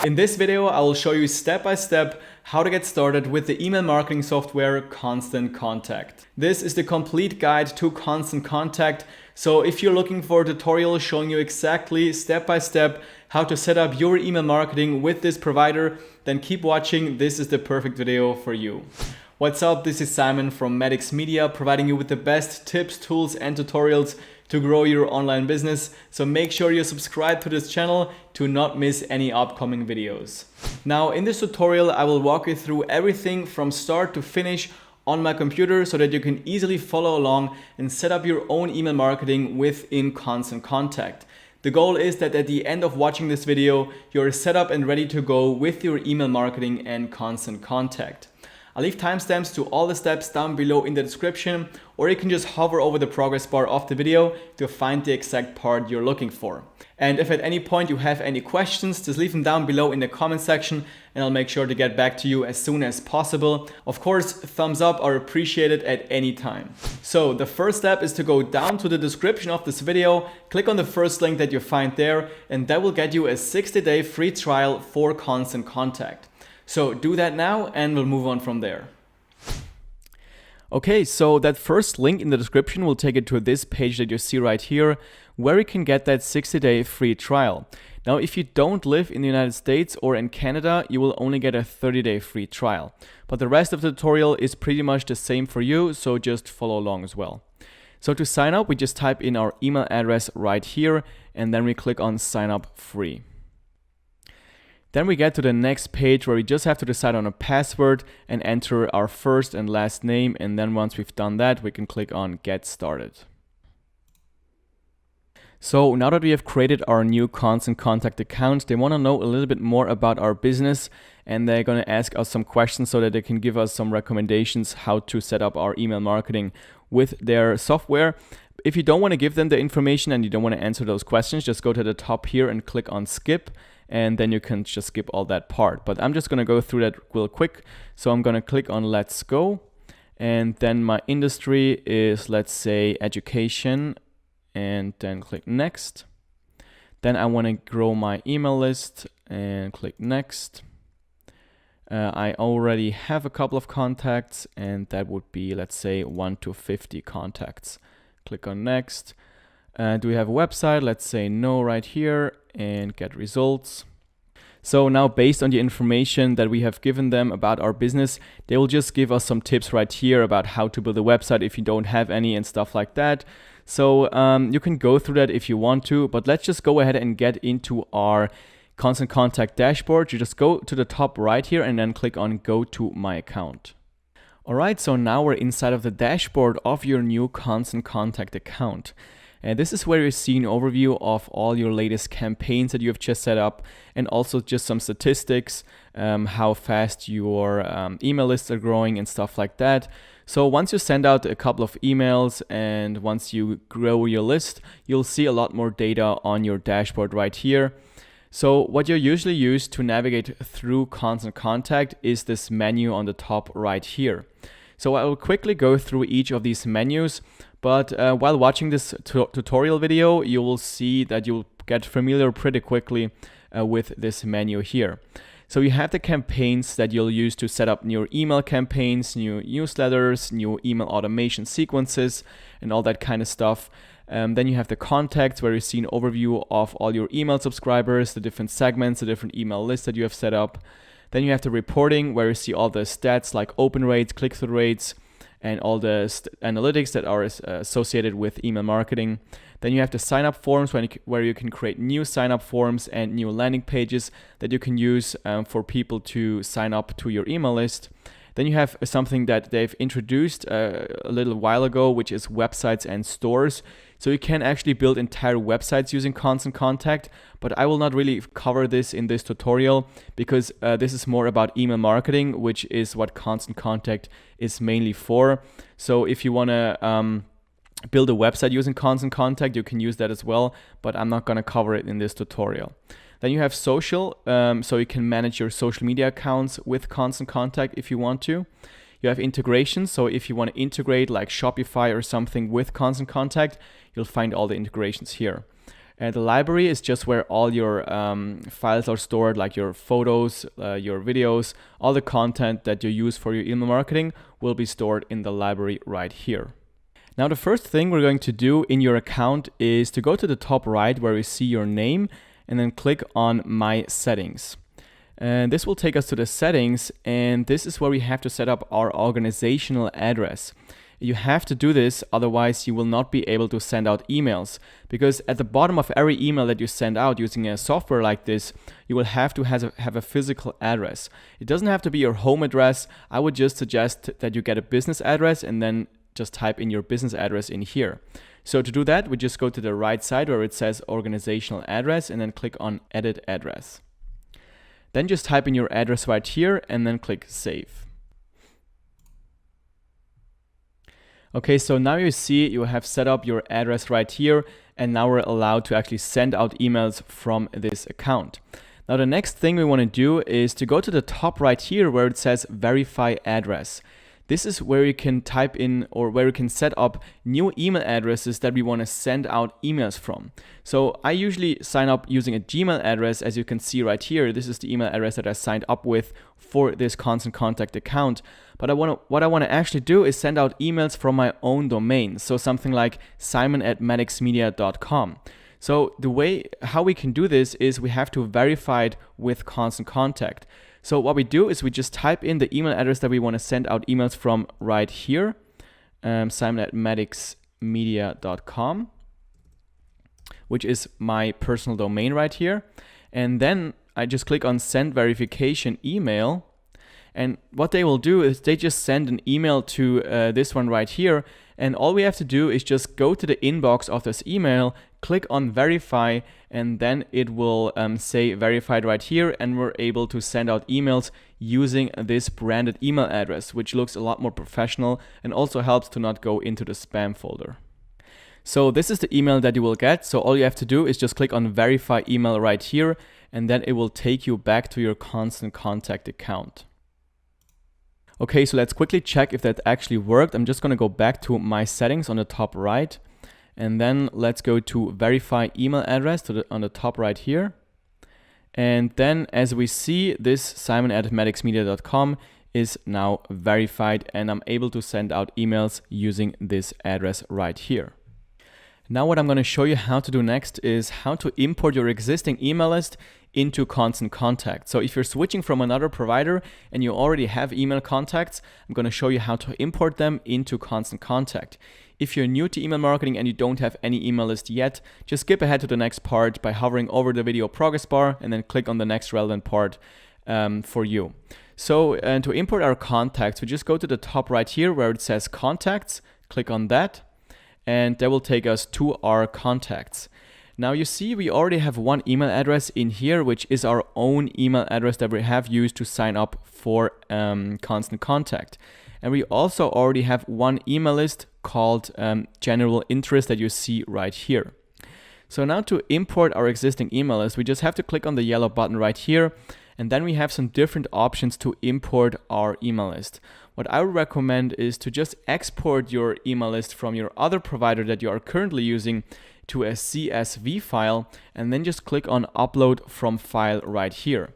In this video, I will show you step by step how to get started with the email marketing software Constant Contact. This is the complete guide to Constant Contact. So if you're looking for a tutorial showing you exactly step by step how to set up your email marketing with this provider, then keep watching. This is the perfect video for you. What's up? This is Simon from Madix Media, providing you with the best tips, tools, and tutorials to grow your online business. So make sure you subscribe to this channel to not miss any upcoming videos. Now, in this tutorial, I will walk you through everything from start to finish on my computer so that you can easily follow along and set up your own email marketing within Constant Contact. The goal is that at the end of watching this video, you're set up and ready to go with your email marketing and Constant Contact. I'll leave timestamps to all the steps down below in the description, or you can just hover over the progress bar of the video to find the exact part you're looking for. And if at any point you have any questions, just leave them down below in the comment section and I'll make sure to get back to you as soon as possible. Of course, thumbs up are appreciated at any time. So the first step is to go down to the description of this video, click on the first link that you find there, and that will get you a 60-day free trial for Constant Contact. So do that now and we'll move on from there. Okay, so that first link in the description will take you to this page that you see right here, where you can get that 60-day free trial. Now, if you don't live in the United States or in Canada, you will only get a 30-day free trial. But the rest of the tutorial is pretty much the same for you, so just follow along as well. So to sign up, we just type in our email address right here, and then we click on Sign Up Free. Then we get to the next page where we just have to decide on a password and enter our first and last name. And then once we've done that, we can click on Get Started. So now that we have created our new Constant Contact account, they want to know a little bit more about our business, and they're going to ask us some questions so that they can give us some recommendations how to set up our email marketing with their software. If you don't want to give them the information and you don't want to answer those questions, just go to the top here and click on Skip. And then you can just skip all that part. But I'm just going to go through that real quick. So I'm going to click on Let's Go. And then my industry is, let's say, education. And then click Next. Then I want to grow my email list and click Next. I already have a couple of contacts, and that would be, let's say, 1 to 50 contacts. Click on Next. Do we have a website? Let's say no right here, and get results. So now, based on the information that we have given them about our business, they will just give us some tips right here about how to build a website if you don't have any and stuff like that. So you can go through that if you want to, but let's just go ahead and get into our Constant Contact dashboard. You just go to the top right here and then click on Go to My Account. Alright, so now we're inside of the dashboard of your new Constant Contact account. And this is where you see an overview of all your latest campaigns that you have just set up, and also just some statistics, how fast your email lists are growing and stuff like that. So once you send out a couple of emails and once you grow your list, you'll see a lot more data on your dashboard right here. So what you usually use to navigate through Constant Contact is this menu on the top right here. So I will quickly go through each of these menus, but while watching this tutorial video, you will see that you'll get familiar pretty quickly with this menu here. So you have the campaigns that you'll use to set up new email campaigns, new newsletters, new email automation sequences, and all that kind of stuff. Then you have the contacts, where you see an overview of all your email subscribers, the different segments, the different email lists that you have set up. Then you have the reporting, where you see all the stats like open rates, click-through rates, and all the analytics that are associated with email marketing. Then you have the sign-up forms, where you can create new sign-up forms and new landing pages that you can use for people to sign up to your email list. Then you have something that they've introduced a little while ago, which is websites and stores. So you can actually build entire websites using Constant Contact, but I will not really cover this in this tutorial because this is more about email marketing, which is what Constant Contact is mainly for. So if you want to build a website using Constant Contact, you can use that as well, but I'm not going to cover it in this tutorial. Then you have social, so you can manage your social media accounts with Constant Contact if you want to. You have integrations, so if you want to integrate like Shopify or something with Constant Contact, you'll find all the integrations here. The library is just where all your files are stored, like your photos, your videos, all the content that you use for your email marketing will be stored in the library right here. Now, the first thing we're going to do in your account is to go to the top right where we see your name and then click on My Settings. And this will take us to the settings, and this is where we have to set up our organizational address. You have to do this, otherwise you will not be able to send out emails, because at the bottom of every email that you send out using a software like this, you will have to have a physical address. It doesn't have to be your home address. I would just suggest that you get a business address and then just type in your business address in here. So to do that, we just go to the right side where it says organizational address and then click on edit address. Then just type in your address right here and then click save. Okay, so now you see you have set up your address right here, and now we're allowed to actually send out emails from this account. Now the next thing we want to do is to go to the top right here where it says verify address. This is where you can type in, or where you can set up new email addresses that we want to send out emails from. So I usually sign up using a Gmail address, as you can see right here. This is the email address that I signed up with for this Constant Contact account. But what I want to actually do is send out emails from my own domain. So something like simon@maddoxmedia.com. So how we can do this is we have to verify it with Constant Contact. So what we do is we just type in the email address that we want to send out emails from right here, simon@maddoxmedia.com, which is my personal domain right here. And then I just click on send verification email. And what they will do is they just send an email to this one right here. And all we have to do is just go to the inbox of this email, click on verify, and then it will say verified right here, and we're able to send out emails using this branded email address, which looks a lot more professional and also helps to not go into the spam folder. So this is the email that you will get. So all you have to do is just click on verify email right here, and then it will take you back to your Constant Contact account. Okay, so let's quickly check if that actually worked. I'm just going to go back to my settings on the top right, and then let's go to verify email address on the top right here. And then as we see, this simon@maddoxmedia.com is now verified, and I'm able to send out emails using this address right here. Now what I'm going to show you how to do next is how to import your existing email list into Constant Contact. So if you're switching from another provider and you already have email contacts, I'm going to show you how to import them into Constant Contact. If you're new to email marketing and you don't have any email list yet, just skip ahead to the next part by hovering over the video progress bar and then click on the next relevant part for you. So to import our contacts, we just go to the top right here where it says contacts, click on that, and that will take us to our contacts. Now you see we already have one email address in here, which is our own email address that we have used to sign up for Constant Contact. And we also already have one email list called General Interest that you see right here. So now to import our existing email list, we just have to click on the yellow button right here, and then we have some different options to import our email list. What I would recommend is to just export your email list from your other provider that you are currently using to a CSV file, and then just click on upload from file right here.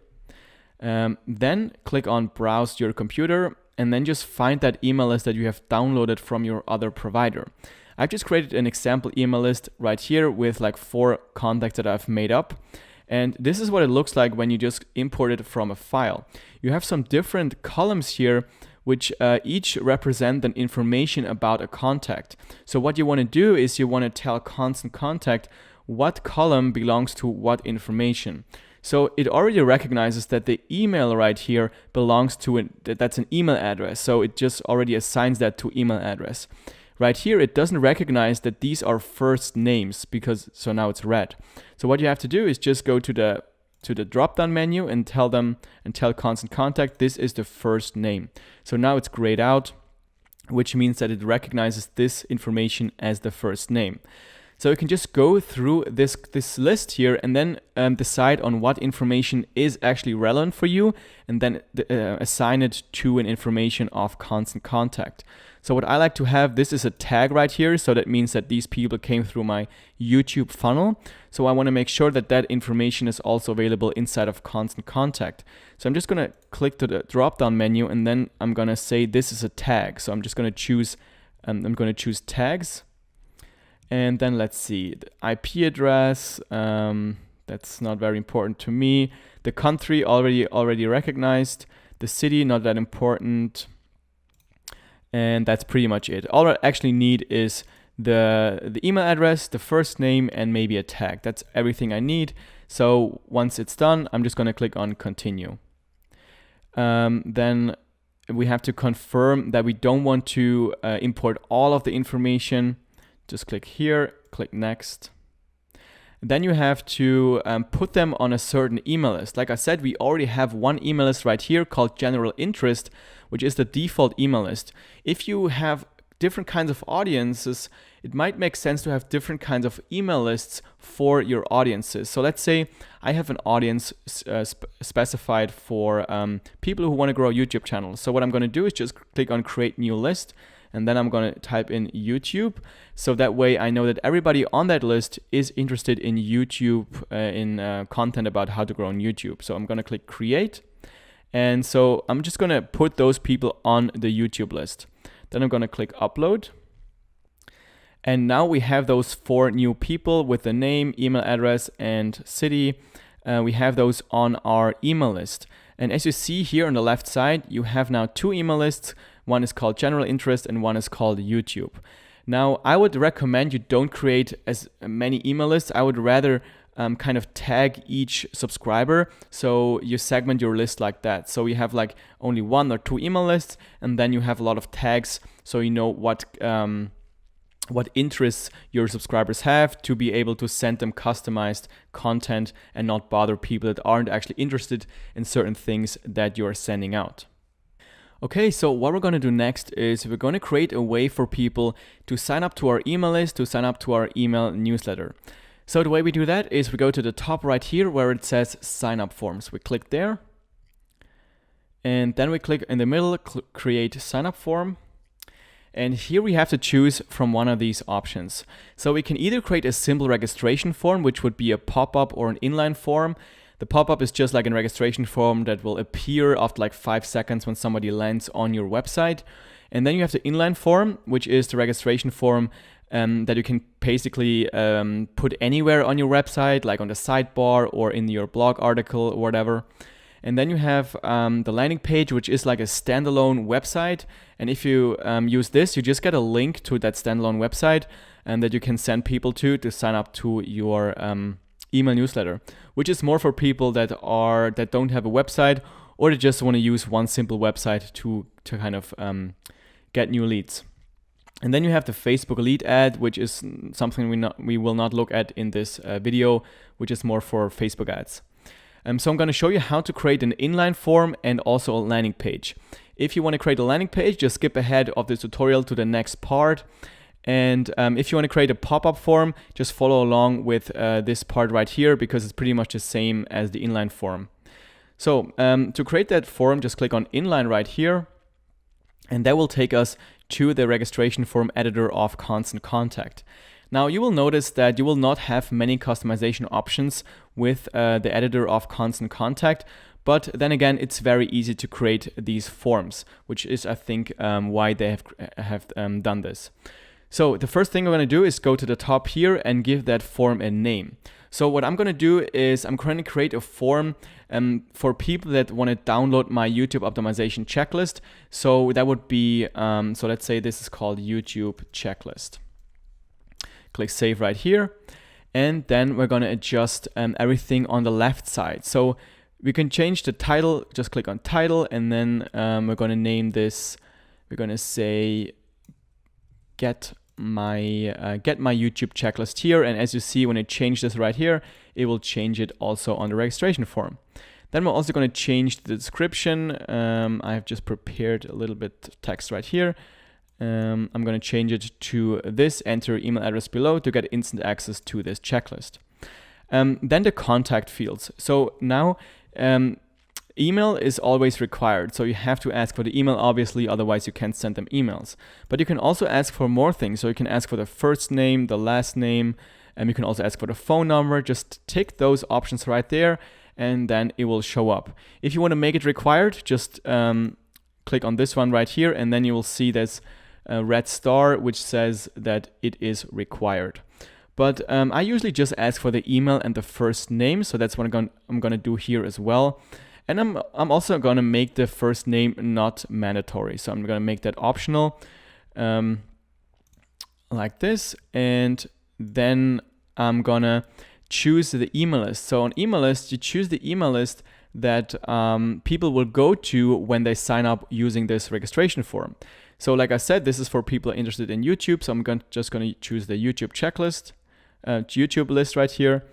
Then click on browse your computer, and then just find that email list that you have downloaded from your other provider. I've just created an example email list right here with like 4 contacts that I've made up. And this is what it looks like when you just import it from a file. You have some different columns here which each represent an information about a contact. So what you want to do is you want to tell Constant Contact what column belongs to what information. So it already recognizes that the email right here belongs to that's an email address. So it just already assigns that to email address. Right here, it doesn't recognize that these are first names so now it's red. So what you have to do is just go to the drop-down menu and tell Constant Contact this is the first name. So now it's grayed out, which means that it recognizes this information as the first name. So you can just go through this list here and then decide on what information is actually relevant for you, and then assign it to an information of Constant Contact. So what I like to have, this is a tag right here. So that means that these people came through my YouTube funnel. So I want to make sure that that information is also available inside of Constant Contact. So I'm just going to click to the drop down menu, and then I'm going to say this is a tag. So I'm just going to choose, tags. And then let's see, the IP address, that's not very important to me. The country already recognized. The city, not that important. And that's pretty much it. All I actually need is the email address, the first name, and maybe a tag. That's everything I need. So once it's done, I'm just going to click on continue. Then we have to confirm that we don't want to import all of the information. Just click here, click next. Then you have to put them on a certain email list. Like I said, we already have one email list right here called General Interest, which is the default email list. If you have different kinds of audiences, it might make sense to have different kinds of email lists for your audiences. So let's say I have an audience specified for people who want to grow a YouTube channel. So what I'm going to do is just click on create new list, and then I'm going to type in YouTube. So that way I know that everybody on that list is interested in YouTube, in content about how to grow on YouTube. So I'm going to click create. And so I'm just going to put those people on the YouTube list. Then I'm going to click upload. And now we have those 4 new people with the name, email address, and city. We have those on our email list. And as you see here on the left side, you have now 2 email lists. One is called General Interest and one is called YouTube. Now, I would recommend you don't create as many email lists. I would rather kind of tag each subscriber. So you segment your list like that. So you have like only 1 or 2 email lists, and then you have a lot of tags. So you know what interests your subscribers have, to be able to send them customized content and not bother people that aren't actually interested in certain things that you're sending out. Okay, so what we're going to do next is we're going to create a way for people to sign up to our email list, to sign up to our email newsletter. So the way we do that is we go to the top right here where it says sign up forms. We click there, and then we click in the middle, create sign up form. And here we have to choose from one of these options. So we can either create a simple registration form, which would be a pop-up or an inline form. The pop-up is just like a registration form that will appear after like 5 seconds when somebody lands on your website. And then you have the inline form, which is the registration form that you can basically put anywhere on your website, like on the sidebar or in your blog article or whatever. And then you have the landing page, which is like a standalone website. And if you use this, you just get a link to that standalone website and that you can send people to sign up to your email newsletter, which is more for people that don't have a website, or they just want to use one simple website to kind of get new leads. And then you have the Facebook lead ad, which is something we will not look at in this video, which is more for Facebook ads. So I'm going to show you how to create an inline form and also a landing page. If you want to create a landing page, just skip ahead of this tutorial to the next part. And if you want to create a pop-up form, just follow along with this part right here, because it's pretty much the same as the inline form. So to create that form, just click on inline right here, and that will take us to the registration form editor of Constant Contact. Now you will notice that you will not have many customization options with the editor of Constant Contact, but then again, it's very easy to create these forms, which is, I think, why they have done this. So the first thing I'm going to do is go to the top here and give that form a name. So what I'm going to do is I'm going to create a form for people that want to download my YouTube optimization checklist. So that would be, so let's say this is called YouTube checklist. Click save right here. And then we're going to adjust everything on the left side. So we can change the title, just click on title, and then we're going to name this, we're going to say get my YouTube checklist here. And as you see, when I change this right here, it will change it also on the registration form. Then we're also going to change the description. I have just prepared a little bit of text right here. I'm going to change it to this, enter email address below to get instant access to this checklist. Then the contact fields. So now email is always required. So you have to ask for the email, obviously, otherwise you can't send them emails. But you can also ask for more things. So you can ask for the first name, the last name, and you can also ask for the phone number. Just tick those options right there, and then it will show up. If you want to make it required, just click on this one right here, and then you will see this red star which says that it is required. But I usually just ask for the email and the first name, so that's what I'm gonna do here as well. And I'm also gonna make the first name not mandatory, so I'm gonna make that optional, like this, and then I'm gonna choose the email list. So on email list, you choose the email list that people will go to when they sign up using this registration form. So like I said, this is for people interested in YouTube, so I'm just gonna choose the YouTube checklist, YouTube list right here.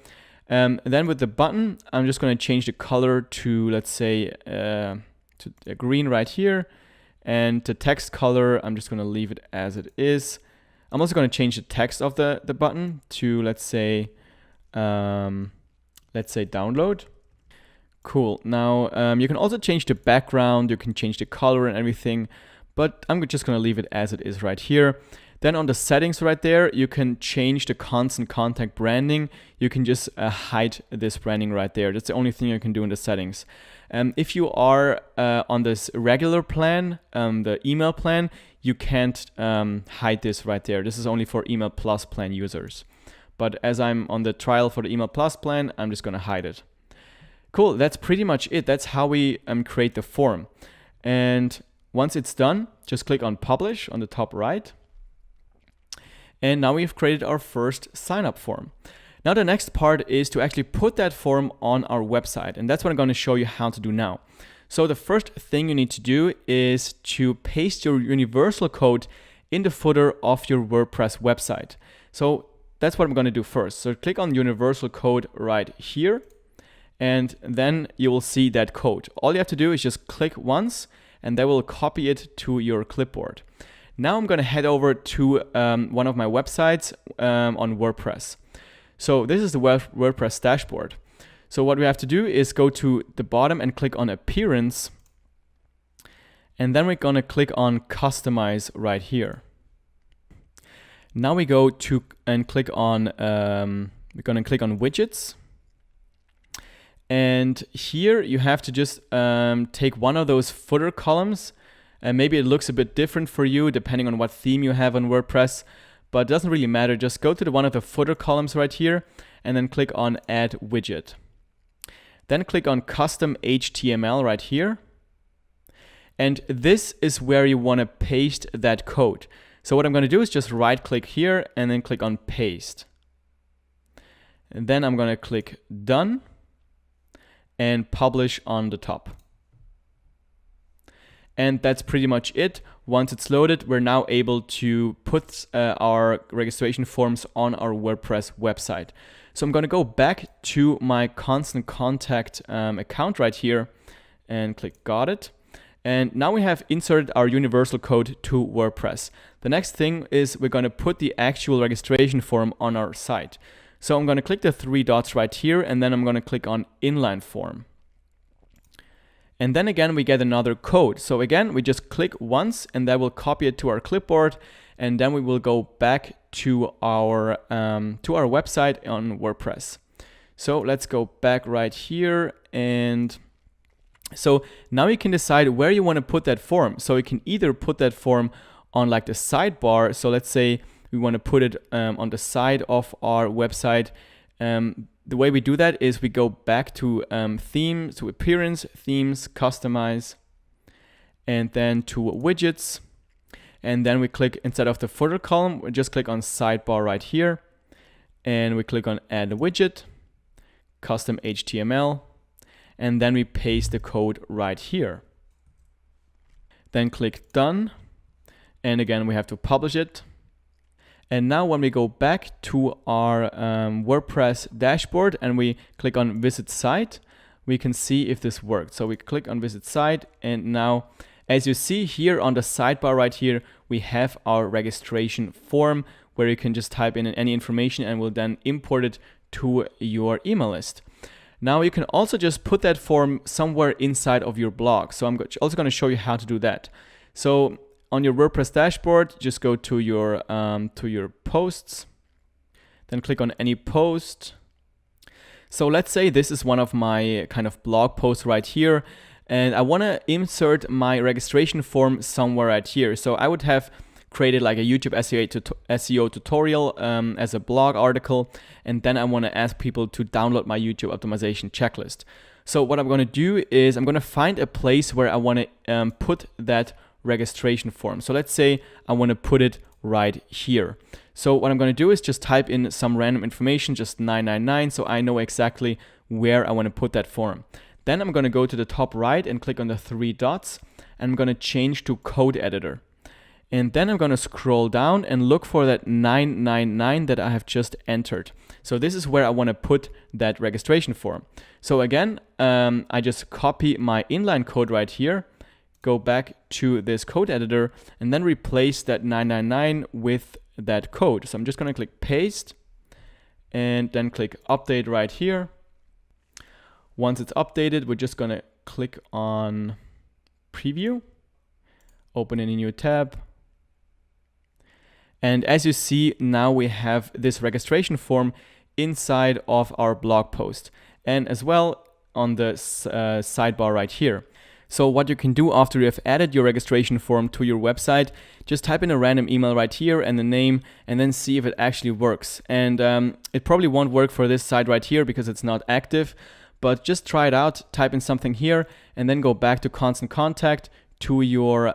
Then with the button, I'm just gonna change the color to, let's say, to a green right here. And the text color, I'm just gonna leave it as it is. I'm also gonna change the text of the button to, let's say download. Cool. Now you can also change the background, you can change the color and everything, but I'm just gonna leave it as it is right here. Then on the settings right there, you can change the constant contact branding. You can just hide this branding right there. That's the only thing you can do in the settings. If you are on this regular plan, the email plan, you can't hide this right there. This is only for Email Plus plan users. But as I'm on the trial for the Email Plus plan, I'm just gonna hide it. Cool, that's pretty much it. That's how we create the form. And once it's done, just click on Publish on the top right. And now we've created our first sign-up form. Now the next part is to actually put that form on our website. And that's what I'm going to show you how to do now. So the first thing you need to do is to paste your universal code in the footer of your WordPress website. So that's what I'm going to do first. So click on universal code right here. And then you will see that code. All you have to do is just click once, and that will copy it to your clipboard. Now I'm going to head over to one of my websites on WordPress. So this is the WordPress dashboard. So what we have to do is go to the bottom and click on Appearance. And then we're going to click on Customize right here. Now we go to and click on, we're going to click on Widgets. And here you have to just take one of those footer columns. And maybe it looks a bit different for you depending on what theme you have on WordPress, but it doesn't really matter. Just go to one of the footer columns right here and then click on Add Widget. Then click on Custom HTML right here. And this is where you want to paste that code. So what I'm going to do is just right click here and then click on Paste. And then I'm going to click Done and Publish on the top. And that's pretty much it. Once it's loaded, we're now able to put our registration forms on our WordPress website. So I'm going to go back to my Constant Contact account right here and click Got it. And now we have inserted our universal code to WordPress. The next thing is we're going to put the actual registration form on our site. So I'm going to click the three dots right here, and then I'm going to click on Inline Form. And then again, we get another code. So again, we just click once and that will copy it to our clipboard. And then we will go back to our website on WordPress. So let's go back right here. And so now you can decide where you want to put that form. So you can either put that form on like the sidebar. So let's say we want to put it on the side of our website. The way we do that is we go back to Themes, to Appearance, Themes, Customize, and then to Widgets. And then we click, instead of the footer column, we just click on Sidebar right here. And we click on Add Widget, Custom HTML, and then we paste the code right here. Then click Done. And again, we have to publish it. And now when we go back to our WordPress dashboard and we click on Visit Site, we can see if this worked. So we click on Visit Site, and now as you see here on the sidebar right here, we have our registration form where you can just type in any information and we'll then import it to your email list. Now you can also just put that form somewhere inside of your blog. So I'm also going to show you how to do that. So on your WordPress dashboard, just go to your posts, then click on any post. So let's say this is one of my kind of blog posts right here, and I want to insert my registration form somewhere right here. So I would have created like a YouTube SEO tutorial as a blog article, and then I want to ask people to download my YouTube optimization checklist. So what I'm going to do is I'm going to find a place where I want to put that registration form. So let's say I want to put it right here. So what I'm going to do is just type in some random information, just 999, so I know exactly where I want to put that form. Then I'm going to go to the top right and click on the 3 dots, and I'm going to change to code editor. And then I'm going to scroll down and look for that 999 that I have just entered. So this is where I want to put that registration form. So again, I just copy my inline code right here, go back to this code editor, and then replace that 999 with that code. So I'm just going to click paste and then click update right here. Once it's updated, we're just going to click on preview, open in a new tab. And as you see, now we have this registration form inside of our blog post, and as well on the sidebar right here. So what you can do after you have added your registration form to your website, just type in a random email right here and the name, and then see if it actually works. And it probably won't work for this site right here because it's not active, but just try it out, type in something here, and then go back to Constant Contact, to your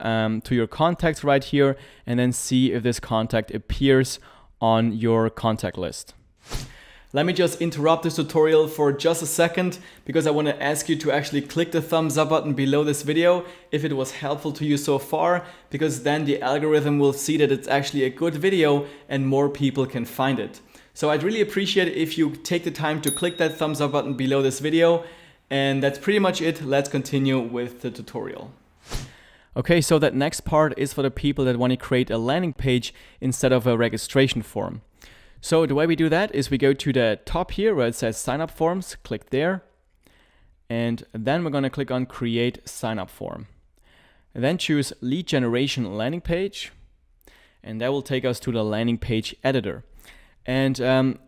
contacts right here, and then see if this contact appears on your contact list. Let me just interrupt this tutorial for just a second, because I want to ask you to actually click the thumbs up button below this video if it was helpful to you so far, because then the algorithm will see that it's actually a good video and more people can find it. So I'd really appreciate it if you take the time to click that thumbs up button below this video. And that's pretty much it. Let's continue with the tutorial. Okay, so that next part is for the people that want to create a landing page instead of a registration form. So the way we do that is we go to the top here where it says sign up forms, click there, and then we're going to click on create sign up form. And then choose lead generation landing page, and that will take us to the landing page editor. And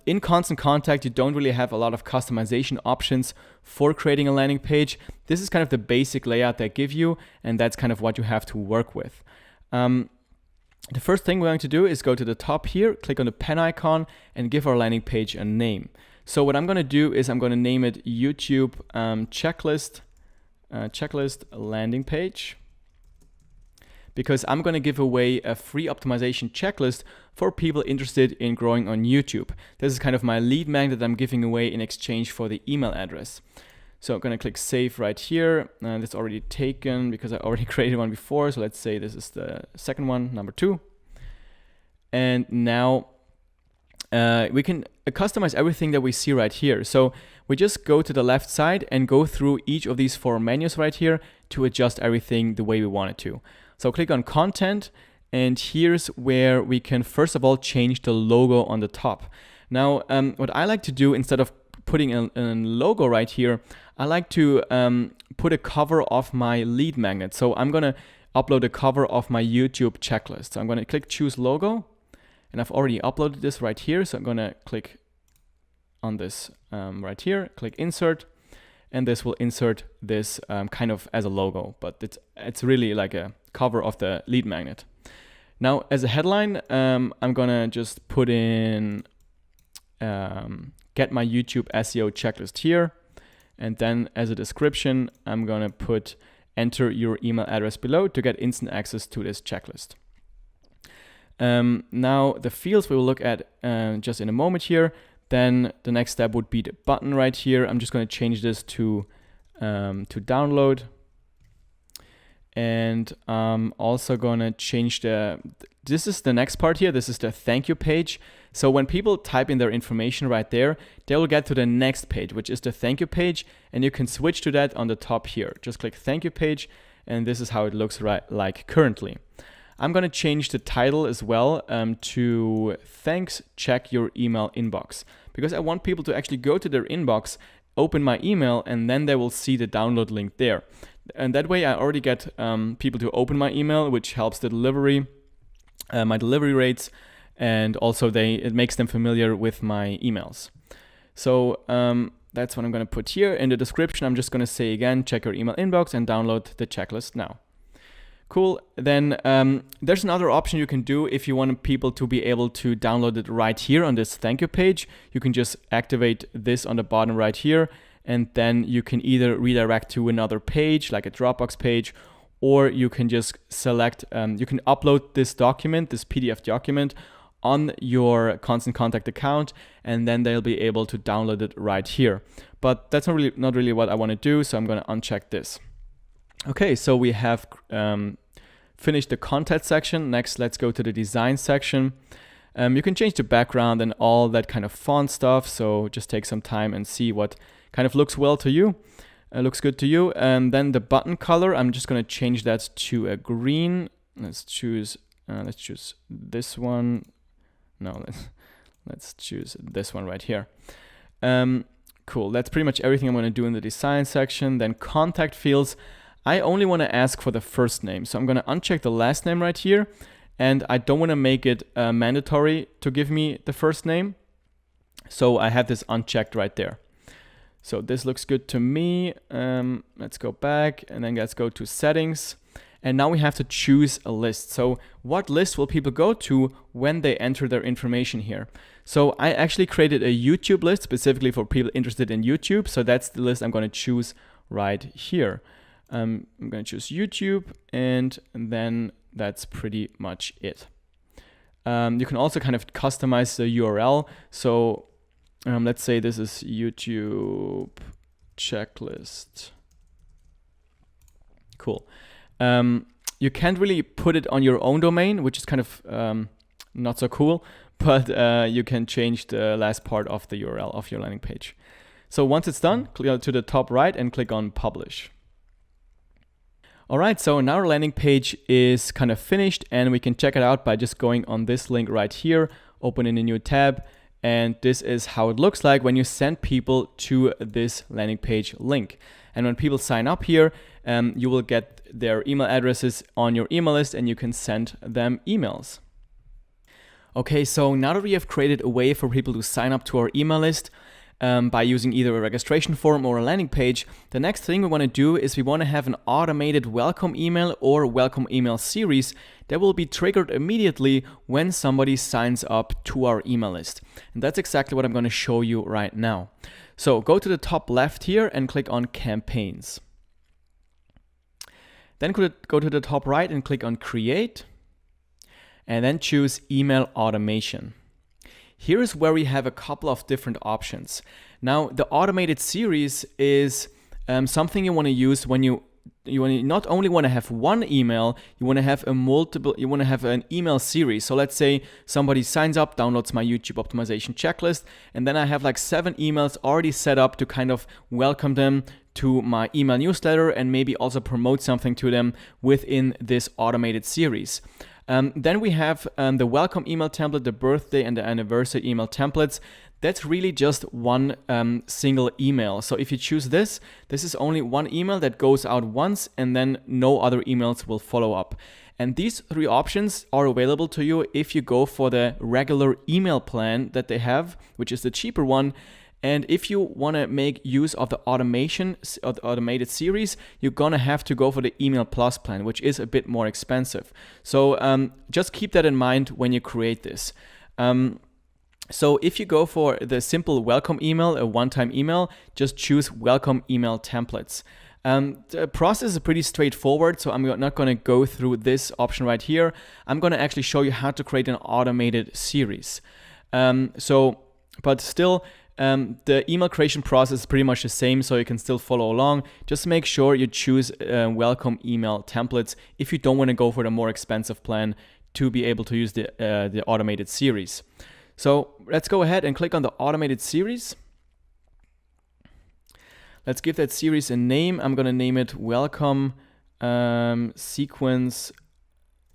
in Constant Contact, you don't really have a lot of customization options for creating a landing page. This is kind of the basic layout they give you, and that's kind of what you have to work with. The first thing we're going to do is go to the top here, click on the pen icon, and give our landing page a name. So what I'm going to do is I'm going to name it YouTube checklist landing page, because I'm going to give away a free optimization checklist for people interested in growing on YouTube. This is kind of my lead magnet that I'm giving away in exchange for the email address. So I'm going to click save right here. It's already taken because I already created one before. So let's say this is the second one, number 2. And now we can customize everything that we see right here. So we just go to the left side and go through each of these 4 menus right here to adjust everything the way we want it to. So click on content, and here's where we can first of all change the logo on the top. Now, what I like to do, instead of putting a logo right here, I like to put a cover of my lead magnet. So I'm gonna upload a cover of my YouTube checklist. So I'm gonna click choose logo, and I've already uploaded this right here. So I'm gonna click on this right here, click insert, and this will insert this kind of as a logo, but it's really like a cover of the lead magnet. Now, as a headline, I'm gonna just put in get my YouTube SEO checklist here, and then as a description, I'm gonna put enter your email address below to get instant access to this checklist. Now, the fields we will look at just in a moment here. Then the next step would be the button right here. I'm just going to change this to download, and also going to change this is the next part here. This is the thank you page. So when people type in their information right there, they will get to the next page, which is the thank you page, and you can switch to that on the top here. Just click thank you page, and this is how it looks like currently. I'm going to change the title as well to thanks, check your email inbox, because I want people to actually go to their inbox open my email, and then they will see the download link there. And that way I already get people to open my email, which helps the delivery, my delivery rates, and also it makes them familiar with my emails. So that's what I'm going to put here. In the description, I'm just going to say again, check your email inbox and download the checklist now. Cool. Then there's another option you can do if you want people to be able to download it right here on this thank you page. You can just activate this on the bottom right here, and then you can either redirect to another page, like a Dropbox page, or you can just select, you can upload this document, this PDF document, on your Constant Contact account, and then they'll be able to download it right here. But that's not really what I want to do, so I'm going to uncheck this. Okay, so we have finished the content section. Next, let's go to the design section. You can change the background and all that kind of font stuff, so just take some time and see what kind of looks well to you. Looks good to you. And then the button color, I'm just going to change that to a green. Let's choose this one. No, let's choose this one right here. Cool, that's pretty much everything I'm going to do in the design section. Then contact fields, I only want to ask for the first name. So I'm going to uncheck the last name right here, and I don't want to make it mandatory to give me the first name. So I have this unchecked right there. So this looks good to me. Let's go back, and then let's go to settings. And now we have to choose a list. So what list will people go to when they enter their information here? So I actually created a YouTube list specifically for people interested in YouTube. So that's the list I'm going to choose right here. I'm going to choose YouTube, and then that's pretty much it. You can also kind of customize the URL. So let's say this is YouTube checklist. Cool. You can't really put it on your own domain, which is kind of not so cool, but you can change the last part of the URL of your landing page. So once it's done, click to the top right and click on Publish. All right, so now our landing page is kind of finished, and we can check it out by just going on this link right here, opening a new tab, and this is how it looks like when you send people to this landing page link. And when people sign up here, you will get their email addresses on your email list, and you can send them emails. Okay, so now that we have created a way for people to sign up to our email list by using either a registration form or a landing page, the next thing we want to do is we want to have an automated welcome email or welcome email series that will be triggered immediately when somebody signs up to our email list. And that's exactly what I'm going to show you right now. So go to the top left here and click on Campaigns. Then go to the top right and click on Create, and then choose Email Automation. Here is where we have a couple of different options. Now, the automated series is something you want to use when you not only want to have one email, you want to have an email series. So let's say somebody signs up, downloads my YouTube optimization checklist, and then I have like 7 emails already set up to kind of welcome them to my email newsletter and maybe also promote something to them within this automated series. Then we have the welcome email template, the birthday and the anniversary email templates. That's really just one single email. So if you choose this is only one email that goes out once, and then no other emails will follow up. And these 3 options are available to you if you go for the regular email plan that they have, which is the cheaper one. And if you want to make use of the automated series, you're going to have to go for the Email Plus plan, which is a bit more expensive. So just keep that in mind when you create this. So if you go for the simple welcome email, a one-time email, just choose welcome email templates. The process is pretty straightforward, so I'm not going to go through this option right here. I'm going to actually show you how to create an automated series. But still, the email creation process is pretty much the same, so you can still follow along. Just make sure you choose welcome email templates if you don't want to go for the more expensive plan to be able to use the automated series. So let's go ahead and click on the automated series. Let's give that series a name. I'm going to name it Welcome Sequence,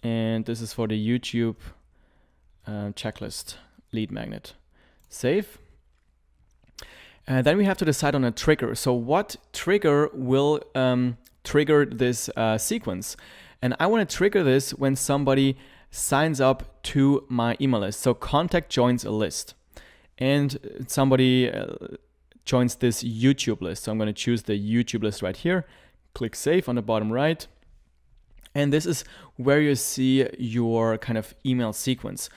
and this is for the YouTube checklist lead magnet. Save. Then we have to decide on a trigger. So what trigger will trigger this sequence? And I want to trigger this when somebody signs up to my email list. So contact joins a list and somebody joins this YouTube list. So I'm going to choose the YouTube list right here, click save on the bottom right. And this is where you see your kind of email sequence.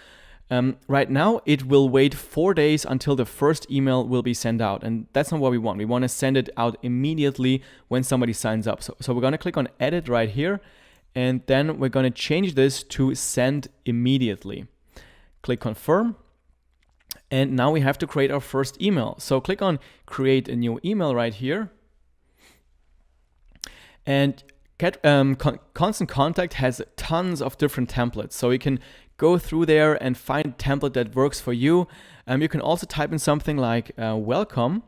Right now, it will wait 4 days until the first email will be sent out. And that's not what we want. We want to send it out immediately when somebody signs up. So we're going to click on edit right here. And then we're going to change this to send immediately. Click confirm. And now we have to create our first email. So click on create a new email right here. And Constant Contact has tons of different templates. So you can go through there and find a template that works for you. You can also type in something like welcome,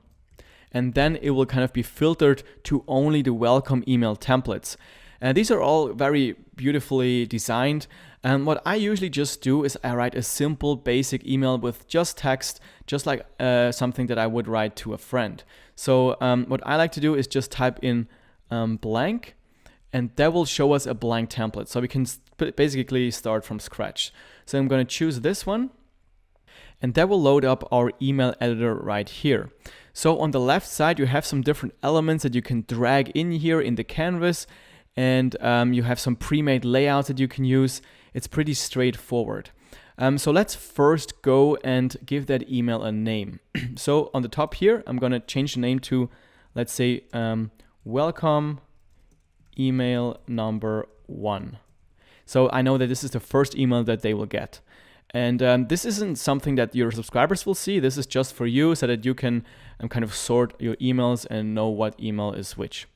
and then it will kind of be filtered to only the welcome email templates. And these are all very beautifully designed. And what I usually just do is I write a simple basic email with just text, just like something that I would write to a friend. So what I like to do is just type in blank, and that will show us a blank template. So we can basically start from scratch. So I'm going to choose this one, and that will load up our email editor right here. So on the left side, you have some different elements that you can drag in here in the canvas, and you have some pre-made layouts that you can use. It's pretty straightforward. So let's first go and give that email a name. So on the top here, I'm going to change the name to, let's say, welcome email number 1. So I know that this is the first email that they will get. And this isn't something that your subscribers will see. This is just for you so that you can kind of sort your emails and know what email is which.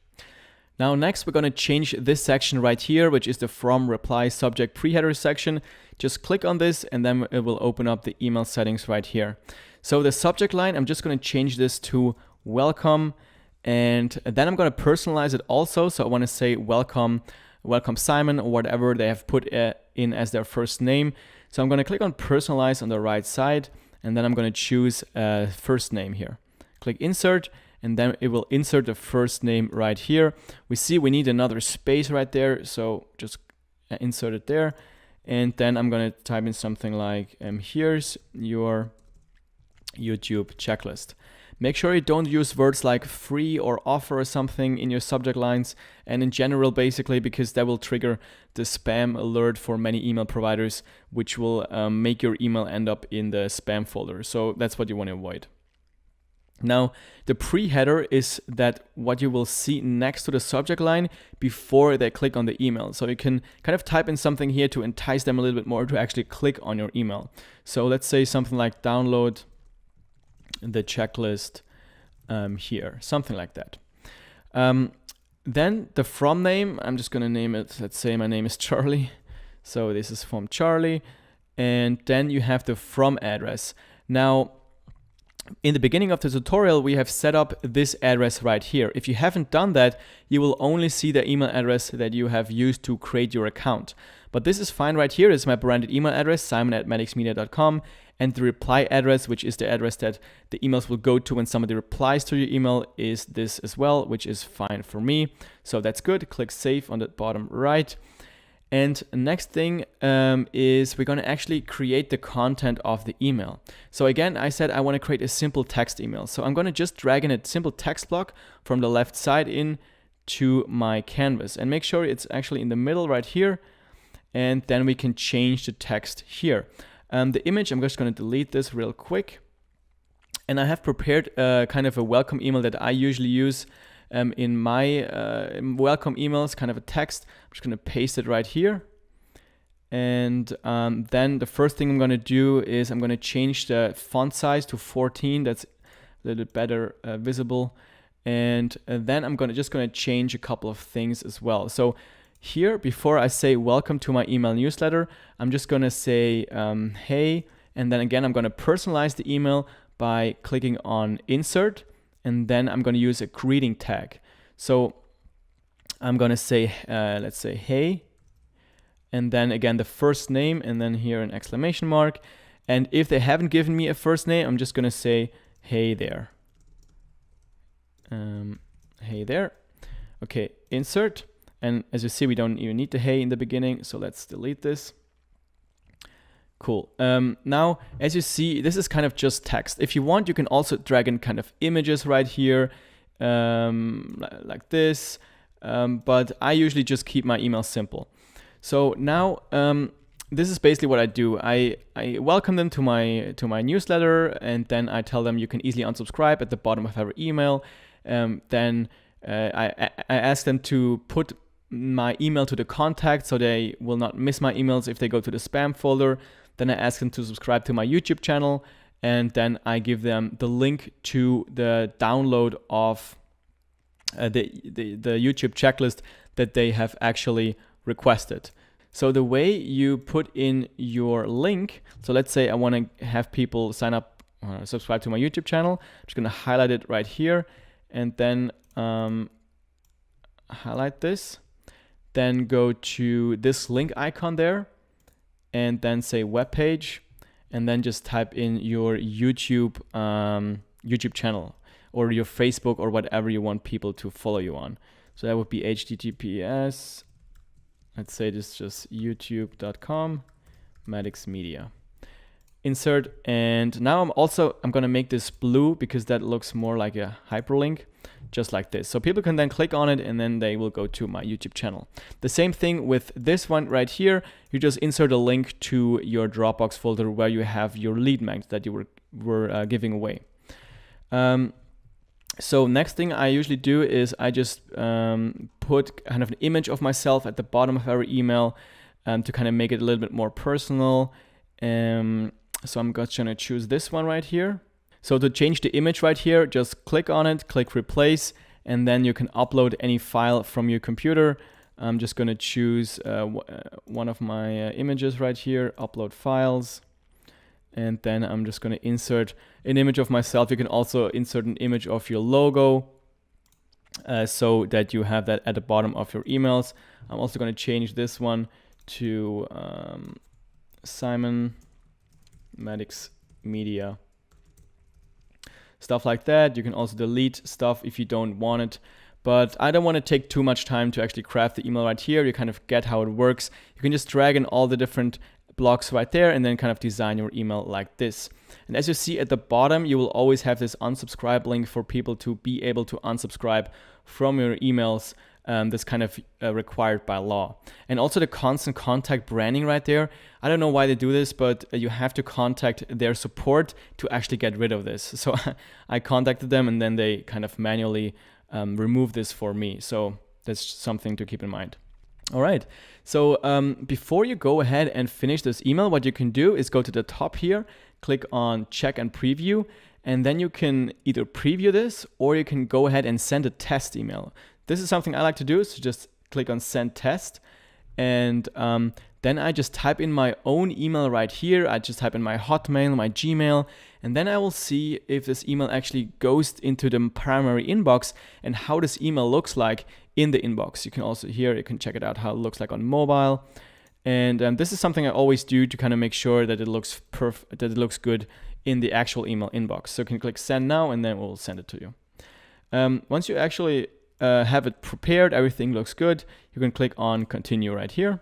Now next we're going to change this section right here, which is the from reply subject pre-header section. Just click on this and then it will open up the email settings right here. So the subject line, I'm just going to change this to welcome, and then I'm going to personalize it also. So I want to say welcome Simon, or whatever they have put in as their first name. So I'm going to click on personalize on the right side, and then I'm going to choose first name here. Click insert, and then it will insert the first name right here. We see we need another space right there, so just insert it there. And then I'm going to type in something like, here's your YouTube checklist. Make sure you don't use words like free or offer or something in your subject lines, and in general basically, because that will trigger the spam alert for many email providers, which will make your email end up in the spam folder. So that's what you want to avoid. Now, the pre-header is that what you will see next to the subject line before they click on the email. So you can kind of type in something here to entice them a little bit more to actually click on your email. So let's say something like download the checklist here, something like that. Then the from name, I'm just going to name it, let's say my name is Charlie. So this is from Charlie. And then you have the from address. Now, in the beginning of the tutorial, we have set up this address right here. If you haven't done that, you will only see the email address that you have used to create your account. But this is fine right here. It's my branded email address, simon@madixmedia.com, and the reply address, which is the address that the emails will go to when somebody replies to your email, is this as well, which is fine for me. So that's good. Click save on the bottom right. And next thing is we're going to actually create the content of the email. So again, I said I want to create a simple text email. So I'm going to just drag in a simple text block from the left side in to my canvas, and make sure it's actually in the middle right here. And then we can change the text here. The image, I'm just going to delete this real quick. And I have prepared kind of a welcome email that I usually use in my welcome emails, kind of a text. I'm just going to paste it right here. And then the first thing I'm going to do is I'm going to change the font size to 14. That's a little bit better visible. And then I'm just going to change a couple of things as well. So here, before I say welcome to my email newsletter, I'm just going to say hey, and then again I'm going to personalize the email by clicking on insert, and then I'm going to use a greeting tag. So I'm going to say let's say hey, and then again the first name, and then here an exclamation mark. And if they haven't given me a first name, I'm just going to say hey there. Hey there. Okay, insert. And as you see, we don't even need the hey in the beginning, so let's delete this. Cool. Now, as you see, this is kind of just text. If you want, you can also drag in kind of images right here, like this. But I usually just keep my email simple. So now, this is basically what I do. I welcome them to my newsletter, and then I tell them you can easily unsubscribe at the bottom of every email. Then I ask them to put my email to the contact so they will not miss my emails if they go to the spam folder. Then I ask them to subscribe to my YouTube channel, and then I give them the link to the download of the YouTube checklist that they have actually requested. So the way you put in your link, so let's say I want to have people sign up, subscribe to my YouTube channel. I'm just going to highlight it right here, and then highlight this. Then go to this link icon there, and then say web page, and then just type in your YouTube channel or your Facebook or whatever you want people to follow you on. So that would be https, let's say this is just youtube.com Maddox Media. Insert, and now I'm gonna make this blue because that looks more like a hyperlink, just like this. So people can then click on it and then they will go to my YouTube channel. The same thing with this one right here. You just insert a link to your Dropbox folder where you have your lead magnet that you were giving away. So next thing I usually do is I just put kind of an image of myself at the bottom of every email to kind of make it a little bit more personal. So I'm just gonna choose this one right here. So to change the image right here, just click on it, click replace, and then you can upload any file from your computer. I'm just gonna choose one of my images right here, upload files. And then I'm just gonna insert an image of myself. You can also insert an image of your logo so that you have that at the bottom of your emails. I'm also gonna change this one to Simon Maddox Media. Stuff like that. You can also delete stuff if you don't want it. But I don't want to take too much time to actually craft the email right here. You kind of get how it works. You can just drag in all the different blocks right there and then kind of design your email like this. And as you see at the bottom, you will always have this unsubscribe link for people to be able to unsubscribe from your emails. That's kind of required by law. And also the constant contact branding right there. I don't know why they do this, but you have to contact their support to actually get rid of this. So I contacted them and then they kind of manually remove this for me. So that's something to keep in mind. All right, so before you go ahead and finish this email, what you can do is go to the top here, click on check and preview, and then you can either preview this or you can go ahead and send a test email. This is something I like to do, so just click on send test, and then I just type in my own email right here. I just type in my Hotmail, my Gmail, and then I will see if this email actually goes into the primary inbox and how this email looks like in the inbox. You can also here, you can check it out how it looks like on mobile. And this is something I always do to kind of make sure that it looks perfect, that it looks good in the actual email inbox. So you can click send now and then we'll send it to you. Once you actually have it prepared, everything looks good, you can click on continue right here.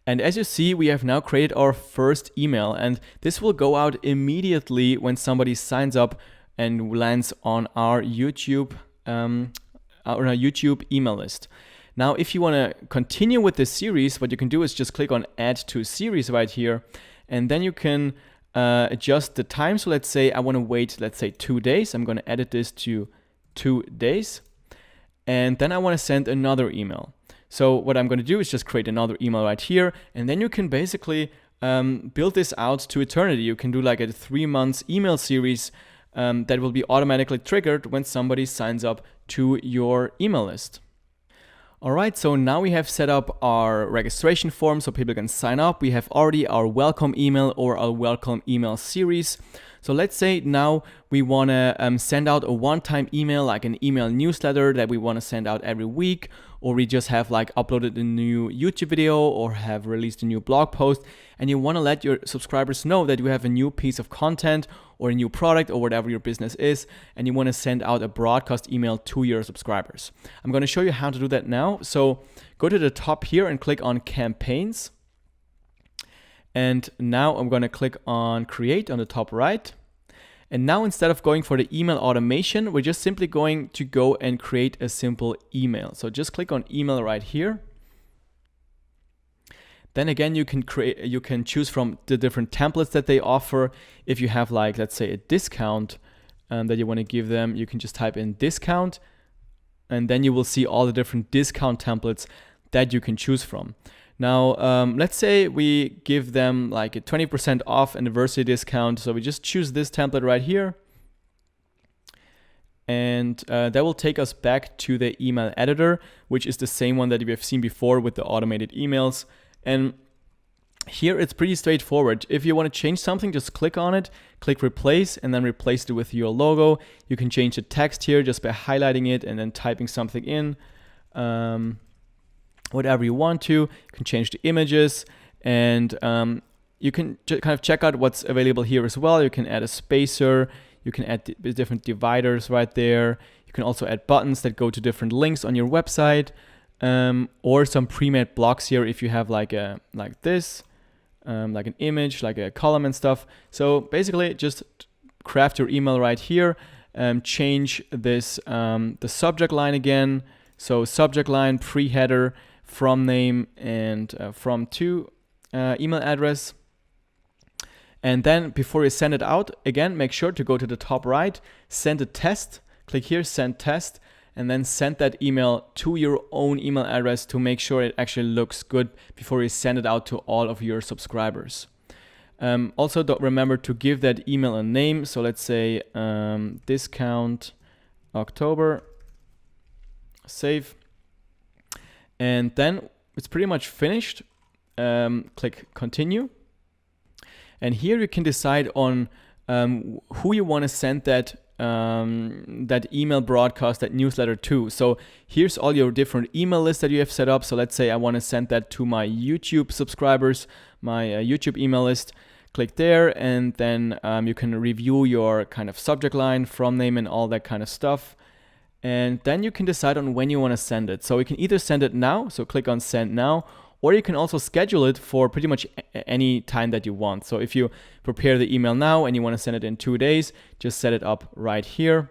And as you see, we have now created our first email, and this will go out immediately when somebody signs up and lands on our YouTube email list. Now, if you want to continue with this series, what you can do is just click on add to series right here, and then you can adjust the time. So let's say I want to wait, let's say 2 days. I'm going to edit this to 2 days. And then I want to send another email. So what I'm going to do is just create another email right here. And then you can basically build this out to eternity. You can do like a 3 months email series that will be automatically triggered when somebody signs up to your email list. All right, so now we have set up our registration form so people can sign up. We have already our welcome email or our welcome email series. So let's say now we want to send out a one-time email, like an email newsletter that we want to send out every week, or we just have like uploaded a new YouTube video or have released a new blog post, and you want to let your subscribers know that you have a new piece of content or a new product or whatever your business is, and you want to send out a broadcast email to your subscribers. I'm going to show you how to do that now. So go to the top here and click on campaigns. And now I'm going to click on create on the top right. And now instead of going for the email automation, we're just simply going to go and create a simple email. So just click on email right here. Then again, you can choose from the different templates that they offer. If you have like, let's say a discount that you want to give them, you can just type in discount, and then you will see all the different discount templates that you can choose from. Now, let's say we give them like a 20% off anniversary discount. So we just choose this template right here. And that will take us back to the email editor, which is the same one that we have seen before with the automated emails. And here it's pretty straightforward. If you want to change something, just click on it, click replace, and then replace it with your logo. You can change the text here just by highlighting it and then typing something in. Whatever you want to. You can change the images, and you can kind of check out what's available here as well. You can add a spacer, you can add different dividers right there. You can also add buttons that go to different links on your website, or some pre-made blocks here if you have like this, like an image, like a column and stuff. So basically just craft your email right here, change this, the subject line again. So subject line, pre-header, from name, and from to email address. And then before you send it out, again, make sure to go to the top right, send a test, click here, send test, and then send that email to your own email address to make sure it actually looks good before you send it out to all of your subscribers. Also, don't remember to give that email a name. So let's say discount October, save. And then it's pretty much finished. Click continue. And here you can decide on who you want to send that email broadcast, that newsletter to. So here's all your different email lists that you have set up. So let's say I want to send that to my YouTube subscribers, my YouTube email list. Click there, and then you can review your kind of subject line, from name, and all that kind of stuff. And then you can decide on when you want to send it. So you can either send it now, so click on send now, or you can also schedule it for pretty much any time that you want. So if you prepare the email now and you want to send it in 2 days, just set it up right here.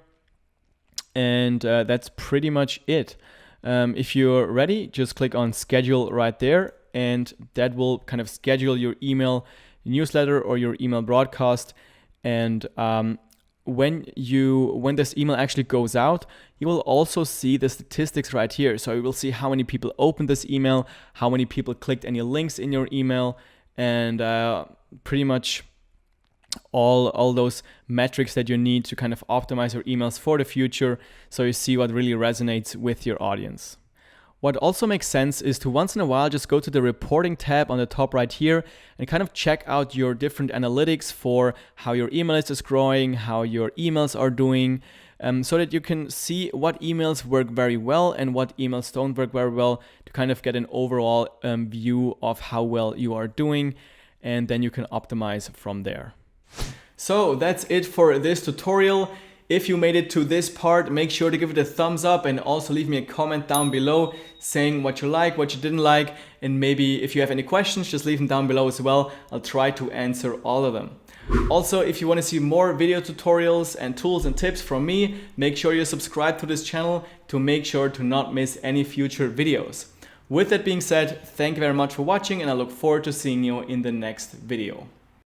And that's pretty much it. If you're ready, just click on schedule right there, and that will kind of schedule your email newsletter or your email broadcast. And when this email actually goes out, you will also see the statistics right here. So you will see how many people opened this email, how many people clicked any links in your email, and pretty much all those metrics that you need to kind of optimize your emails for the future, so you see what really resonates with your audience. What also makes sense is to once in a while just go to the reporting tab on the top right here and kind of check out your different analytics for how your email list is growing, how your emails are doing, so that you can see what emails work very well and what emails don't work very well, to kind of get an overall view of how well you are doing, and then you can optimize from there. So that's it for this tutorial. If you made it to this part, make sure to give it a thumbs up, and also leave me a comment down below saying what you like, what you didn't like, and maybe if you have any questions, just leave them down below as well. I'll try to answer all of them. Also, if you want to see more video tutorials and tools and tips from me, make sure you subscribe to this channel to make sure to not miss any future videos. With that being said, thank you very much for watching, and I look forward to seeing you in the next video.